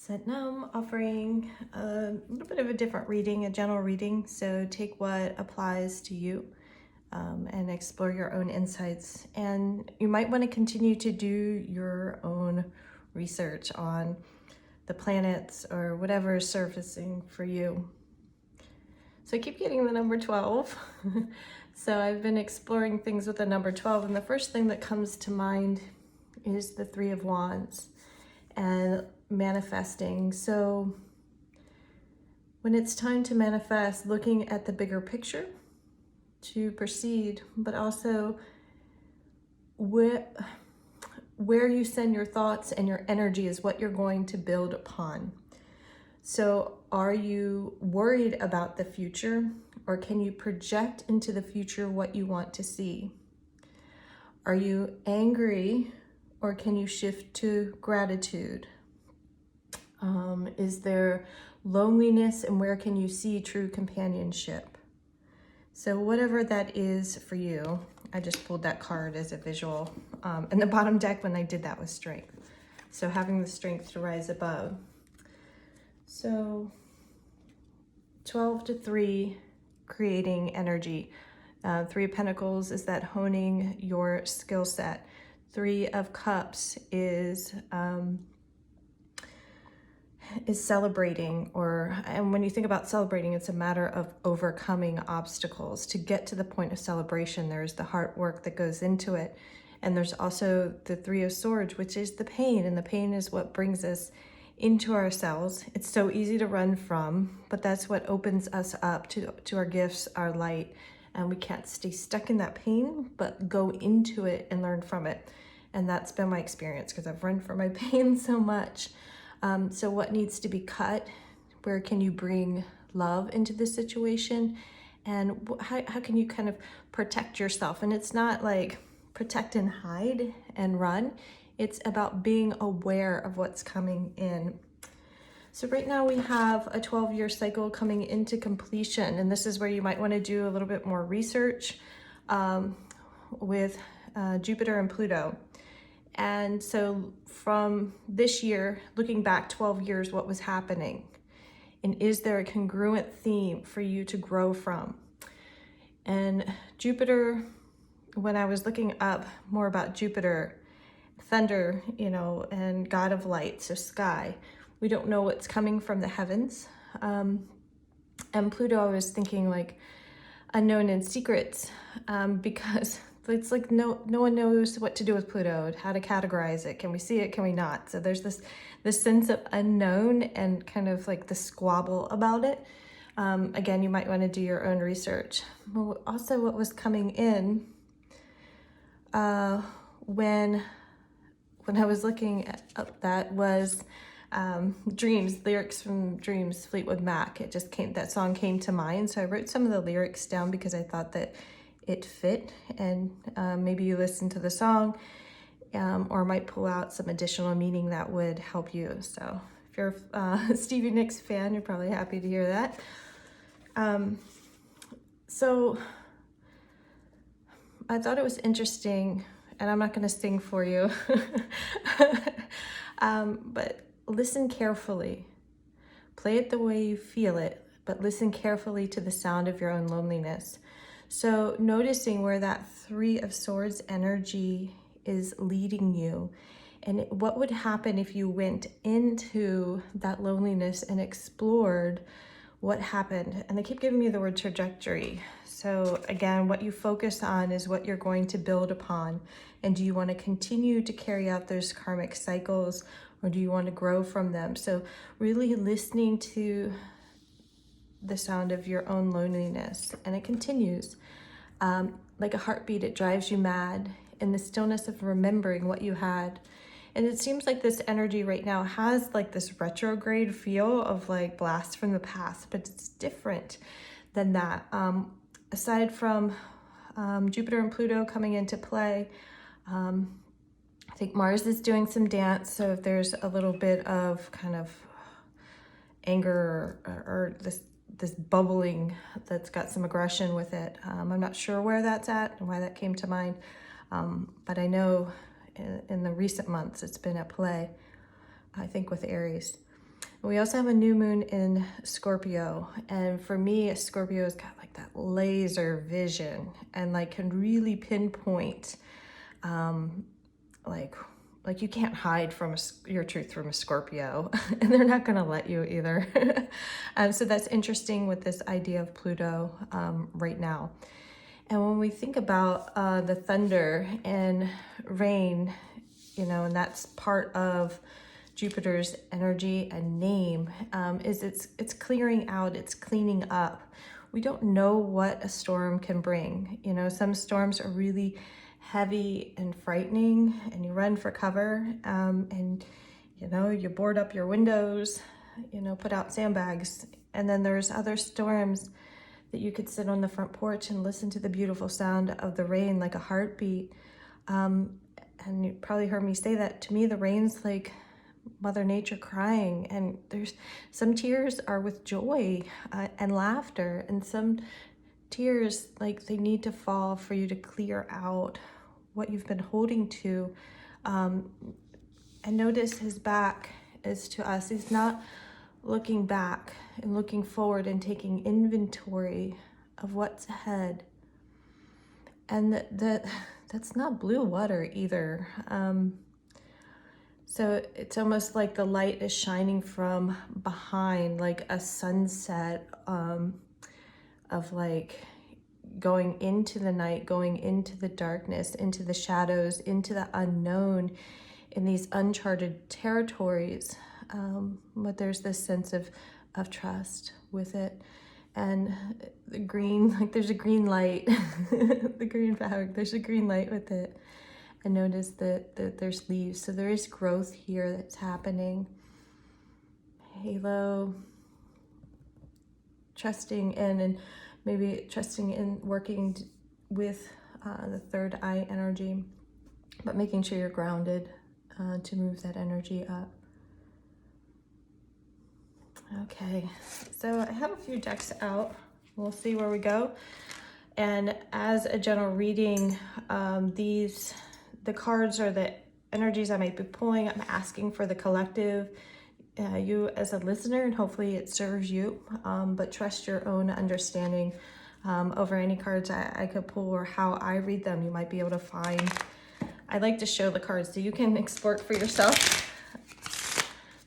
So now I'm offering a little bit of a different reading, a general reading. So take what applies to you and explore your own insights. And you might want to continue to do your own research on the planets or whatever is surfacing for you. So I keep getting the number 12. So I've been exploring things with the number 12. And the first thing that comes to mind is the Three of Wands and manifesting. So when it's time to manifest, looking at the bigger picture to proceed, but also where you send your thoughts and your energy is what you're going to build upon. So are you worried about the future, or can you project into the future what you want to see? Are you angry, or can you shift to gratitude? Is there loneliness, and where can you see true companionship? So whatever that is for you, I just pulled that card as a visual. And the bottom deck when I did that was strength. So having the strength to rise above. So 12 to 3, creating energy. 3 of Pentacles is that honing your skill set. 3 of Cups is celebrating, and when you think about celebrating, it's a matter of overcoming obstacles. To get to the point of celebration, there's the hard work that goes into it. And there's also the 3 of Swords, which is the pain, and the pain is what brings us into ourselves. It's so easy to run from, but that's what opens us up to our gifts, our light, and we can't stay stuck in that pain, but go into it and learn from it. And that's been my experience, because I've run from my pain so much. So what needs to be cut? Where can you bring love into this situation? And how can you kind of protect yourself? And it's not like protect and hide and run. It's about being aware of what's coming in. So right now we have a 12-year cycle coming into completion. And this is where you might want to do a little bit more research with Jupiter and Pluto. And so from this year, looking back 12 years, what was happening? And is there a congruent theme for you to grow from? And Jupiter, when I was looking up more about Jupiter, thunder, and god of light, so sky, we don't know what's coming from the heavens. And Pluto, I was thinking like unknown and secrets, because it's like no one knows what to do with Pluto, how to categorize it. Can we see it? Can we not? So there's this sense of unknown and kind of like the squabble about it. Again, you might want to do your own research. But also what was coming in when I was looking at that was Dreams, lyrics from Dreams, Fleetwood Mac. That song came to mind. So I wrote some of the lyrics down because I thought that it fit, and maybe you listen to the song or might pull out some additional meaning that would help you. So if you're a Stevie Nicks fan, you're probably happy to hear that. So I thought it was interesting, and I'm not going to sing for you, but listen carefully. Play it the way you feel it, but listen carefully to the sound of your own loneliness. So noticing where that 3 of Swords energy is leading you, and what would happen if you went into that loneliness and explored what happened. And they keep giving me the word trajectory. So again, what you focus on is what you're going to build upon. And do you want to continue to carry out those karmic cycles, or do you want to grow from them? So really listening to the sound of your own loneliness. And it continues like a heartbeat. It drives you mad in the stillness of remembering what you had. And it seems like this energy right now has like this retrograde feel of like blast from the past, but it's different than that. Aside from Jupiter and Pluto coming into play, I think Mars is doing some dance. So if there's a little bit of kind of anger or this bubbling that's got some aggression with it. I'm not sure where that's at and why that came to mind, but I know in the recent months it's been at play, I think with Aries. We also have a new moon in Scorpio, and for me, Scorpio's got like that laser vision and like can really pinpoint, like you can't hide from your truth from a Scorpio, and they're not going to let you either. So that's interesting with this idea of Pluto right now. And when we think about the thunder and rain, you know, and that's part of Jupiter's energy and name, is it's clearing out, it's cleaning up. We don't know what a storm can bring. You know, some storms are really heavy and frightening, and you run for cover, and you know, you board up your windows, you know, put out sandbags. And then there's other storms that you could sit on the front porch and listen to the beautiful sound of the rain like a heartbeat. And you probably heard me say that. To me, the rain's like Mother Nature crying, and there's some tears are with joy and laughter, and some tears, like, they need to fall for you to clear out what you've been holding to. And notice his back is to us. He's not looking back and looking forward and taking inventory of what's ahead. And that's not blue water either. So it's almost like the light is shining from behind, like a sunset, of like going into the night, going into the darkness, into the shadows, into the unknown, in these uncharted territories. But there's this sense of trust with it. And the green, like there's a green light, the green fabric, there's a green light with it. And notice that there's leaves. So there is growth here that's happening. Halo, trusting in, and maybe trusting in working with the third eye energy, but making sure you're grounded to move that energy up. Okay, so I have a few decks out. We'll see where we go. And as a general reading, the cards are the energies I might be pulling. I'm asking for the collective, you as a listener, and hopefully it serves you, but trust your own understanding over any cards I could pull or how I read them. You might be able to find, I like to show the cards so you can export for yourself.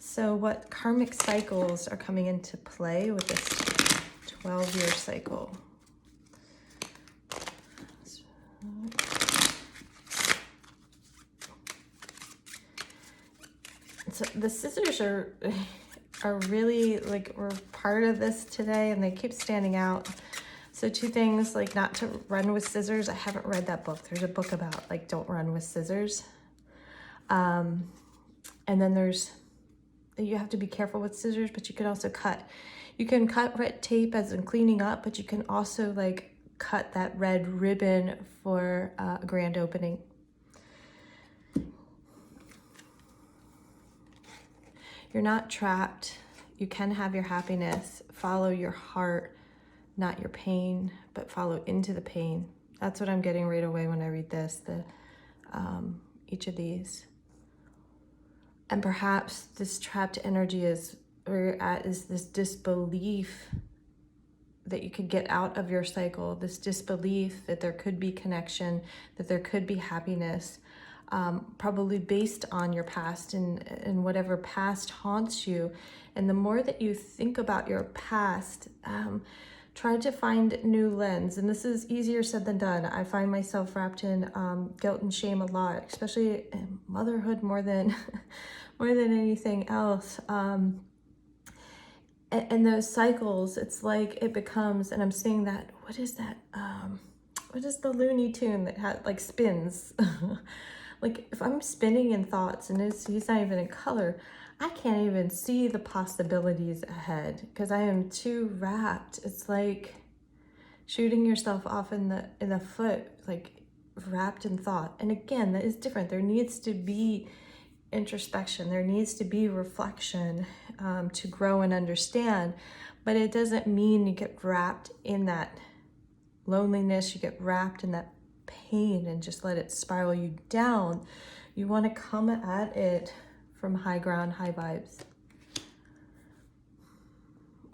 So what karmic cycles are coming into play with this 12-year cycle? So the scissors are really, like, we're part of this today, and they keep standing out. So two things, like not to run with scissors. I haven't read that book. There's a book about like don't run with scissors. And then there's, you have to be careful with scissors, but you can also cut. You can cut red tape as in cleaning up, but you can also like cut that red ribbon for a grand opening. You're not trapped. You can have your happiness. Follow your heart, not your pain, but follow into the pain. That's what I'm getting right away when I read this, each of these. And perhaps this trapped energy is where you're at, is this disbelief that you could get out of your cycle, this disbelief that there could be connection, that there could be happiness, probably based on your past and whatever past haunts you. And the more that you think about your past, try to find new lens. And this is easier said than done. I find myself wrapped in guilt and shame a lot, especially in motherhood more than anything else. And those cycles, it's like it becomes, and I'm seeing that, what is that? What is the Looney Tune that like spins? Like if I'm spinning in thoughts and he's not even in color, I can't even see the possibilities ahead because I am too wrapped. It's like shooting yourself off in the foot, like wrapped in thought. And again, that is different. There needs to be introspection. There needs to be reflection to grow and understand. But it doesn't mean you get wrapped in that loneliness, you get wrapped in that pain and just let it spiral you down. You want to come at it from high ground, high vibes.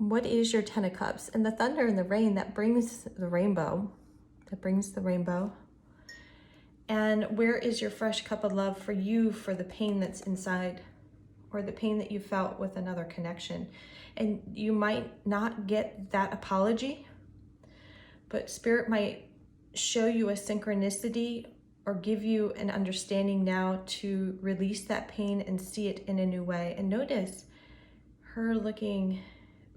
what is your Ten of Cups? And the thunder and the rain, that brings the rainbow. That brings the rainbow. And where is your fresh cup of love for you, for the pain that's inside, or the pain that you felt with another connection? And you might not get that apology, but Spirit might show you a synchronicity or give you an understanding now to release that pain and see it in a new way. And notice her looking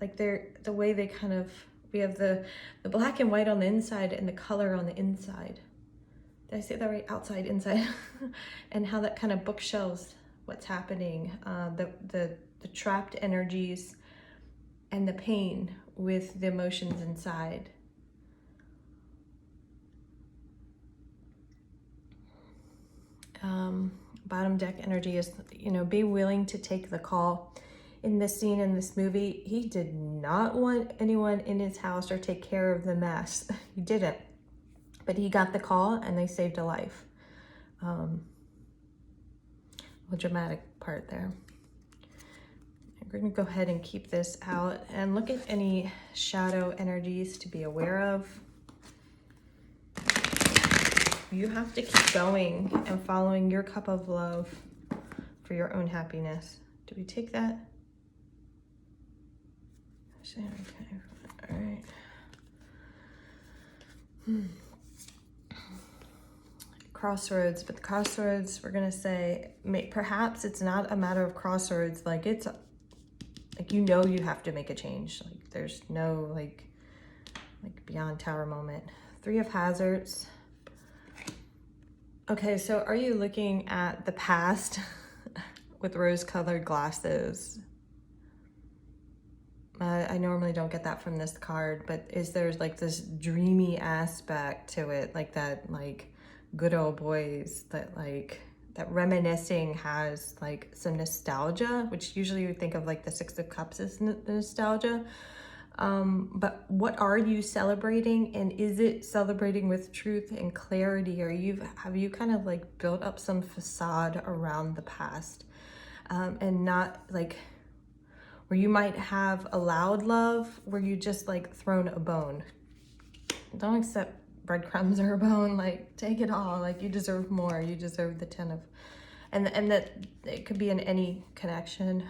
like the way they kind of, we have the black and white on the inside and the color on the inside. Did I say that right? Outside, inside. And how that kind of bookshelves what's happening, the trapped energies and the pain with the emotions inside. Bottom deck energy is, be willing to take the call. In this scene, in this movie, he did not want anyone in his house or take care of the mess. He didn't. But he got the call and they saved a life. A dramatic part there. We're going to go ahead and keep this out and look at any shadow energies to be aware of. You have to keep going and following your cup of love for your own happiness. Do we take that? Okay, all right. Crossroads, but the crossroads, we're gonna say, perhaps it's not a matter of crossroads, like it's like, you have to make a change. Like there's no like beyond tower moment. Three of Hazards. Okay, so are you looking at the past with rose-colored glasses? I normally don't get that from this card, but there's like this dreamy aspect to it, like that, like good old boys, that reminiscing has like some nostalgia, which usually you think of like the Six of Cups as the nostalgia. But what are you celebrating, and is it celebrating with truth and clarity, or have you kind of like built up some facade around the past, and not like where you might have allowed love, where you just like thrown a bone. Don't accept breadcrumbs or a bone, like take it all, like you deserve more, you deserve the 10 of, and that it could be in any connection.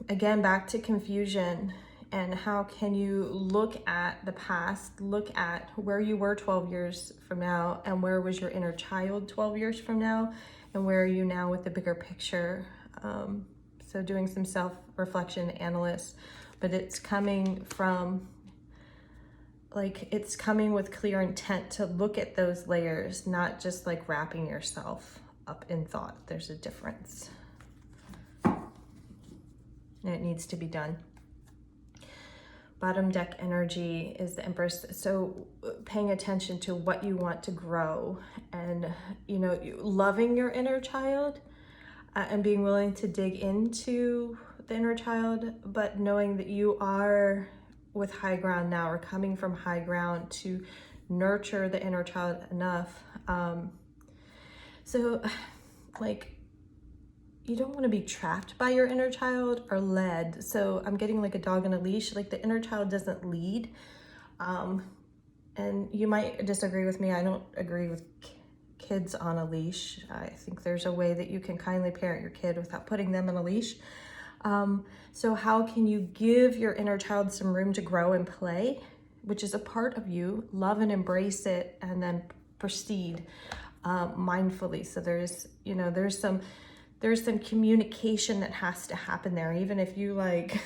Again, back to confusion, and how can you look at the past, look at where you were 12 years from now, and where was your inner child 12 years from now, and where are you now with the bigger picture. So doing some self-reflection, analysis, but it's coming from, like, it's coming with clear intent to look at those layers, not just like wrapping yourself up in thought. There's a difference. And it needs to be done. Bottom deck energy is the Empress. So paying attention to what you want to grow, and, loving your inner child, and being willing to dig into the inner child, but knowing that you are with high ground now, or coming from high ground to nurture the inner child enough. So like, you don't want to be trapped by your inner child or led. So I'm getting like a dog on a leash, like the inner child doesn't lead. And you might disagree with me. I don't agree with kids on a leash. I think there's a way that you can kindly parent your kid without putting them on a leash. So how can you give your inner child some room to grow and play, which is a part of you, love and embrace it, and then proceed mindfully. So there's some communication that has to happen there. Even if you like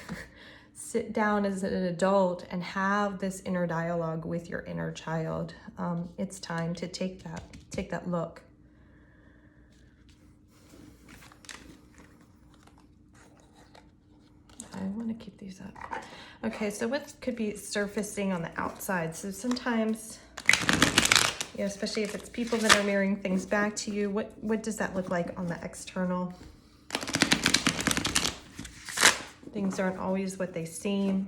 sit down as an adult and have this inner dialogue with your inner child, it's time to take that look. I want to keep these up. Okay, so what could be surfacing on the outside? So sometimes, especially if it's people that are mirroring things back to you, what does that look like on the external? Things aren't always what they seem.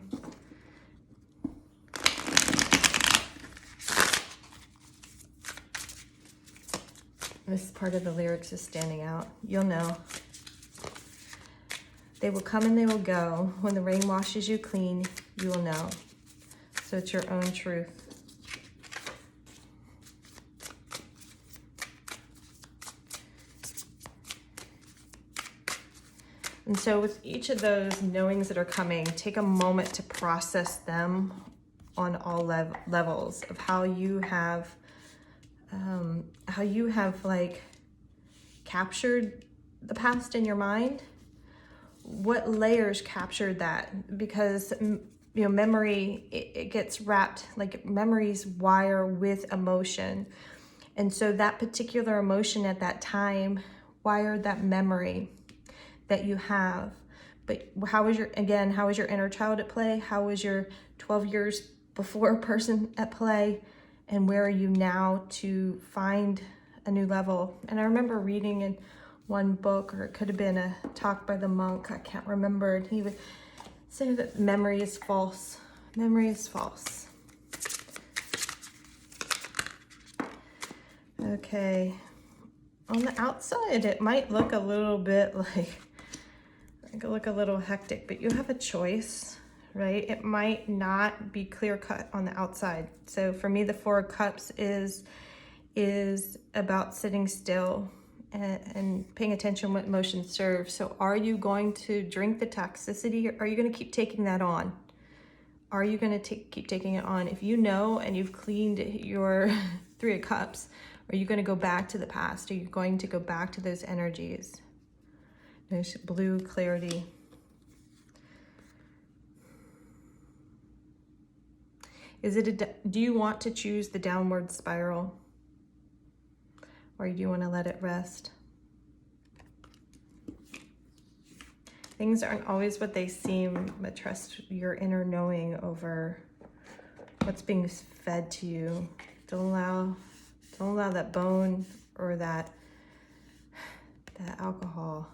This part of the lyrics is standing out. You'll know. They will come and they will go. When the rain washes you clean, you will know. So it's your own truth. And so with each of those knowings that are coming, take a moment to process them on all levels of how you have like captured the past in your mind. What layers captured that? Because memory, it gets wrapped, like memories wire with emotion. And so that particular emotion at that time wired that memory that you have. But how is your inner child at play? How was your 12 years before person at play? And where are you now to find a new level? And I remember reading in one book, or it could have been a talk by the monk, I can't remember, and he would say that memory is false. Memory is false. Okay, on the outside it might look a little bit like it could look a little hectic, but you have a choice, right? It might not be clear cut on the outside. So for me, the Four of Cups is about sitting still and paying attention what emotions serve. So are you going to drink the toxicity, or are you going to keep taking that on? Are you going to keep taking it on? If you know and you've cleaned your Three of Cups, are you going to go back to the past? Are you going to go back to those energies? There's blue clarity. Do you want to choose the downward spiral? Or do you want to let it rest? Things aren't always what they seem, but trust your inner knowing over what's being fed to you. Don't allow that bone or that alcohol,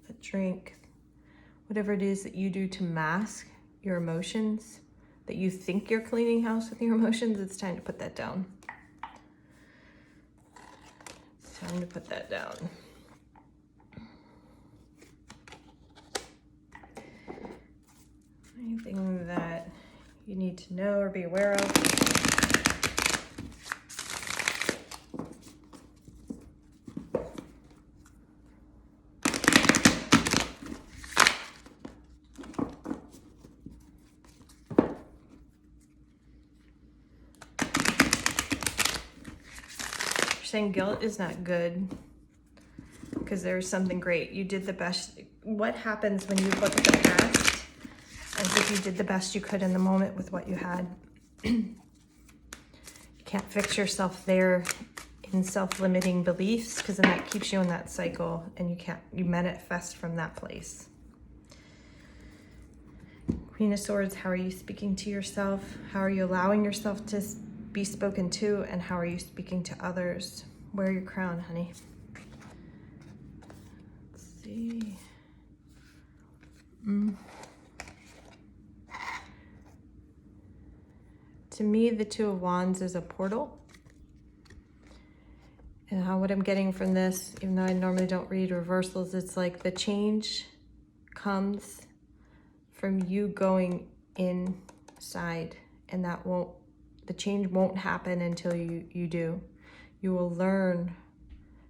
that drink, whatever it is that you do to mask your emotions, that you think you're cleaning house with your emotions, it's time to put that down. It's time to put that down. Anything that you need to know or be aware of? Saying guilt is not good because there's something great. You did the best. What happens when you look at the past as if you did the best you could in the moment with what you had? You can't fix yourself there in self-limiting beliefs, because then that keeps you in that cycle and you manifest from that place. Queen of Swords, how are you speaking to yourself? How are you allowing yourself to be spoken to, and how are you speaking to others? Wear your crown, honey. Let's see. To me, the Two of Wands is a portal. And what I'm getting from this, even though I normally don't read reversals, it's like the change comes from you going inside, and the change won't happen until you do. You will learn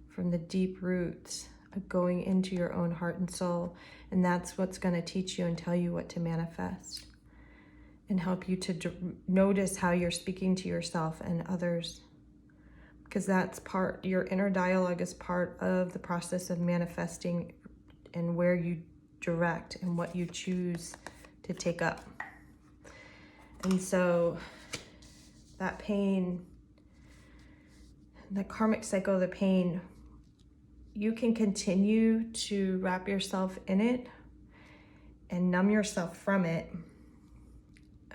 from the deep roots of going into your own heart and soul, and that's what's going to teach you and tell you what to manifest and help you to notice how you're speaking to yourself and others, because that's your inner dialogue is part of the process of manifesting, and where you direct and what you choose to take up. And so that pain, that karmic cycle of the pain, you can continue to wrap yourself in it and numb yourself from it.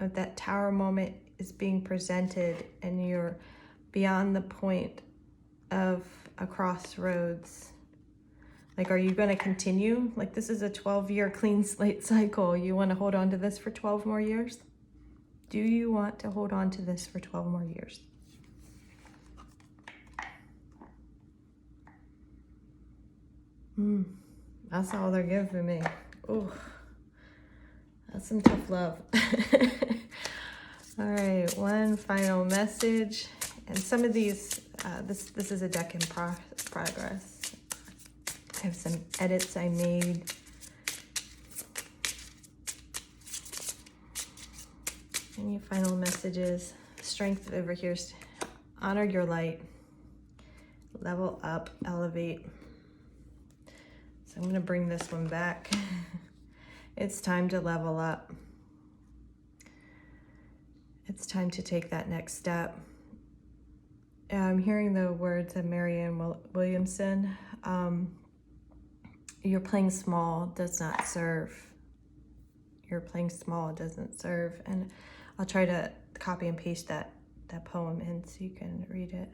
That tower moment is being presented, and you're beyond the point of a crossroads. Like, are you going to continue? Like, this is a 12-year clean slate cycle. You want to hold on to this for 12 more years? Do you want to hold on to this for 12 more years? That's all they're giving me. Oh, that's some tough love. All right, one final message. And some of these, this is a deck in progress. I have some edits I made. Any final messages? Strength over here. Honor your light. Level up, elevate. So I'm going to bring this one back. It's time to level up. It's time to take that next step. I'm hearing the words of Marianne Williamson. You're playing small does not serve. You're playing small doesn't serve. And I'll try to copy and paste that poem in so you can read it.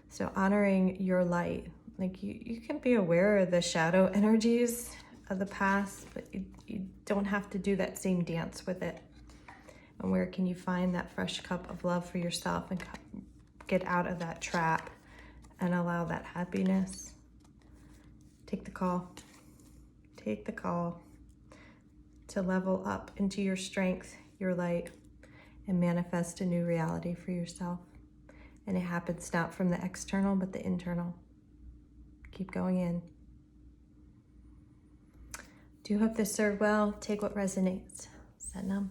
So honoring your light. Like you can be aware of the shadow energies of the past, but you don't have to do that same dance with it. And where can you find that fresh cup of love for yourself and get out of that trap and allow that happiness? Take the call. Take the call to level up into your strength, your light, and manifest a new reality for yourself. And it happens not from the external, but the internal. Keep going in. Do hope this served well. Take what resonates. Satnam.